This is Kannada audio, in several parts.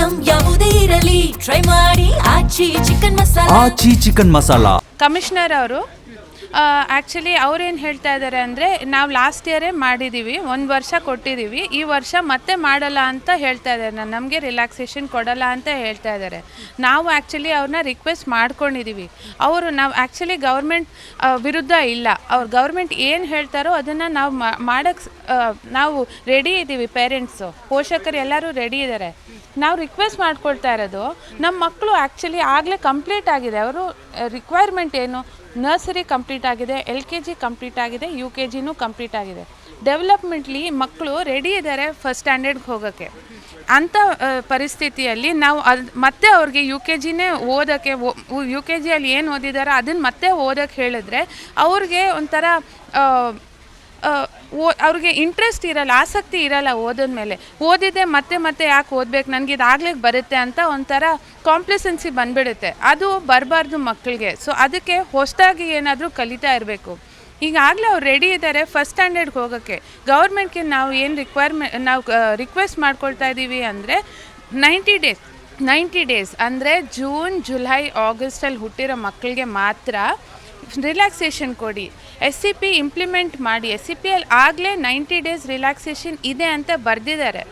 ಐಟಂ ಯಾವುದೇ ಇರಲಿ ಟ್ರೈ ಮಾಡಿ ಆಚಿ ಚಿಕನ್ ಮಸಾಲಾ. ಆಚಿ ಚಿಕನ್ ಮಸಾಲಾ. ಕಮಿಷನರ್ ಅವರು ಆ್ಯಕ್ಚುಲಿ ಅವ್ರೇನು ಹೇಳ್ತಾ ಇದ್ದಾರೆ ಅಂದರೆ ನಾವು ಲಾಸ್ಟ್ ಇಯರೇ ಮಾಡಿದ್ದೀವಿ, 1 ವರ್ಷ ಕೊಟ್ಟಿದ್ದೀವಿ, ಈ ವರ್ಷ ಮತ್ತೆ ಮಾಡಲ್ಲ ಅಂತ ಹೇಳ್ತಾ ಇದ್ದಾರೆ. ನಮಗೆ ರಿಲ್ಯಾಕ್ಸೇಷನ್ ಕೊಡಲ್ಲ ಅಂತ ಹೇಳ್ತಾ ಇದ್ದಾರೆ. ನಾವು ಆ್ಯಕ್ಚುಲಿ ಅವ್ರನ್ನ ರಿಕ್ವೆಸ್ಟ್ ಮಾಡ್ಕೊಂಡಿದ್ದೀವಿ. ನಾವು ಆ್ಯಕ್ಚುಲಿ ಗೌರ್ಮೆಂಟ್ ವಿರುದ್ಧ ಇಲ್ಲ, ಅವ್ರು ಗೌರ್ಮೆಂಟ್ ಏನು ಹೇಳ್ತಾರೋ ಅದನ್ನು ನಾವು ಮಾಡೋಕ್ಕೆ ನಾವು ರೆಡಿ ಇದ್ದೀವಿ. ಪೇರೆಂಟ್ಸು, ಪೋಷಕರು ಎಲ್ಲರೂ ರೆಡಿ ಇದ್ದಾರೆ. ನಾವು ರಿಕ್ವೆಸ್ಟ್ ಮಾಡ್ಕೊಳ್ತಾ ಇರೋದು, ನಮ್ಮ ಮಕ್ಕಳು ಆ್ಯಕ್ಚುಲಿ ಆಗಲೇ ಕಂಪ್ಲೀಟ್ ಆಗಿದೆ. ಅವರು ರಿಕ್ವೈರ್ಮೆಂಟ್ ಏನು, ನರ್ಸರಿ ಕಂಪ್ಲೀಟ್ ಆಗಿದೆ, LKG ಕಂಪ್ಲೀಟ್ ಆಗಿದೆ, UKGನೂ ಕಂಪ್ಲೀಟ್ ಆಗಿದೆ. ಡೆವಲಪ್ಮೆಂಟ್ಲಿ ಮಕ್ಕಳು ರೆಡಿ ಇದ್ದಾರೆ ಫಸ್ಟ್ ಸ್ಟ್ಯಾಂಡರ್ಡ್ಗೆ ಹೋಗೋಕ್ಕೆ. ಅಂಥ ಪರಿಸ್ಥಿತಿಯಲ್ಲಿ ನಾವು ಮತ್ತೆ ಅವ್ರಿಗೆ UKGನೇ ಓದೋಕ್ಕೆ, UKGಯಲ್ಲಿ ಏನು ಓದಿದಾರೋ ಅದನ್ನು ಮತ್ತೆ ಓದೋಕ್ಕೆ ಹೇಳಿದ್ರೆ ಅವ್ರಿಗೆ ಒಂಥರ ಅವ್ರಿಗೆ ಇಂಟ್ರೆಸ್ಟ್ ಇರಲ್ಲ, ಆಸಕ್ತಿ ಇರಲ್ಲ ಓದೋದ ಮೇಲೆ. ಓದಿದೆ ಮತ್ತೆ ಯಾಕೆ ಓದಬೇಕು, ನನಗೆ ಇದಾಗ್ಲಿಕ್ಕೆ ಬರುತ್ತೆ ಅಂತ ಒಂಥರ ಕಾಂಪ್ಲಿಸೆನ್ಸಿ ಬಂದುಬಿಡುತ್ತೆ. ಅದು ಬರಬಾರ್ದು ಮಕ್ಕಳಿಗೆ. ಸೊ ಅದಕ್ಕೆ ಹೊಸದಾಗಿ ಏನಾದರೂ ಕಲಿತಾ ಇರಬೇಕು. ಈಗಾಗಲೇ ಅವ್ರು ರೆಡಿ ಇದ್ದಾರೆ ಫಸ್ಟ್ ಸ್ಟ್ಯಾಂಡರ್ಡ್ಗೆ ಹೋಗೋಕ್ಕೆ. ಗೌರ್ಮೆಂಟ್ಗೆ ನಾವು ಏನು ನಾವು ರಿಕ್ವೆಸ್ಟ್ ಮಾಡ್ಕೊಳ್ತಾ ಇದ್ದೀವಿ ಅಂದರೆ 90 ಡೇಸ್ ಅಂದರೆ ಜೂನ್, ಜುಲೈ, ಆಗಸ್ಟಲ್ಲಿ ಹುಟ್ಟಿರೋ ಮಕ್ಕಳಿಗೆ ಮಾತ್ರ ರಿಲ್ಯಾಕ್ಸೇಷನ್ ಕೊಡಿ. SCP ಇಂಪ್ಲಿಮೆಂಟ್ ಮಾಡಿ. SCPಯಲ್ಲಿ ಆಗಲೇ 90 ಡೇಸ್ ರಿಲ್ಯಾಕ್ಸೇಷನ್ ಇದೆ ಅಂತ ಬರೆದಿದ್ದಾರೆ.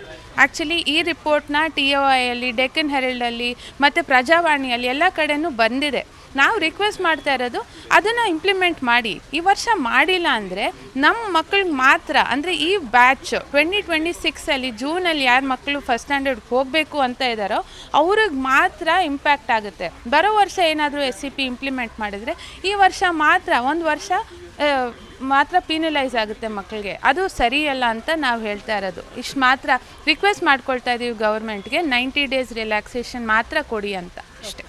ಆ್ಯಕ್ಚುಲಿ ಈ ರಿಪೋರ್ಟ್ನ TOIಯಲ್ಲಿ, ಡೆಕ್ಕನ್ ಹೆರಲ್ಡಲ್ಲಿ ಮತ್ತು ಪ್ರಜಾವಾಣಿಯಲ್ಲಿ ಎಲ್ಲ ಕಡೆನೂ ಬಂದಿದೆ. ನಾವು ರಿಕ್ವೆಸ್ಟ್ ಮಾಡ್ತಾ ಇರೋದು ಅದನ್ನು ಇಂಪ್ಲಿಮೆಂಟ್ ಮಾಡಿ. ಈ ವರ್ಷ ಮಾಡಿಲ್ಲ ಅಂದರೆ ನಮ್ಮ ಮಕ್ಕಳಿಗೆ ಮಾತ್ರ, ಅಂದರೆ ಈ ಬ್ಯಾಚ್ 2026ಅಲ್ಲಿ ಜೂನಲ್ಲಿ ಯಾರು ಮಕ್ಕಳು ಫಸ್ಟ್ ಸ್ಟ್ಯಾಂಡರ್ಡ್ಗೆ ಹೋಗಬೇಕು ಅಂತ ಇದ್ದಾರೋ ಅವ್ರಿಗೆ ಮಾತ್ರ ಇಂಪ್ಯಾಕ್ಟ್ ಆಗುತ್ತೆ. ಬರೋ ವರ್ಷ ಏನಾದರೂ SCP ಇಂಪ್ಲಿಮೆಂಟ್ ಮಾಡಿದರೆ ಈ ವರ್ಷ ಮಾತ್ರ, 1 ವರ್ಷ ಮಾತ್ರ ಪೀನಲೈಸ್ ಆಗುತ್ತೆ ಮಕ್ಕಳಿಗೆ. ಅದು ಸರಿಯಲ್ಲ ಅಂತ ನಾವು ಹೇಳ್ತಾ ಇರೋದು. ಇಷ್ಟು ಮಾತ್ರ ರಿಕ್ವೆಸ್ಟ್ ಮಾಡ್ಕೊಳ್ತಾ ಇದ್ದೀವಿ ಗೌರ್ಮೆಂಟ್ಗೆ, 90 ಡೇಸ್ ರಿಲ್ಯಾಕ್ಸೇಷನ್ ಮಾತ್ರ ಕೊಡಿ ಅಂತ ಅಷ್ಟೇ.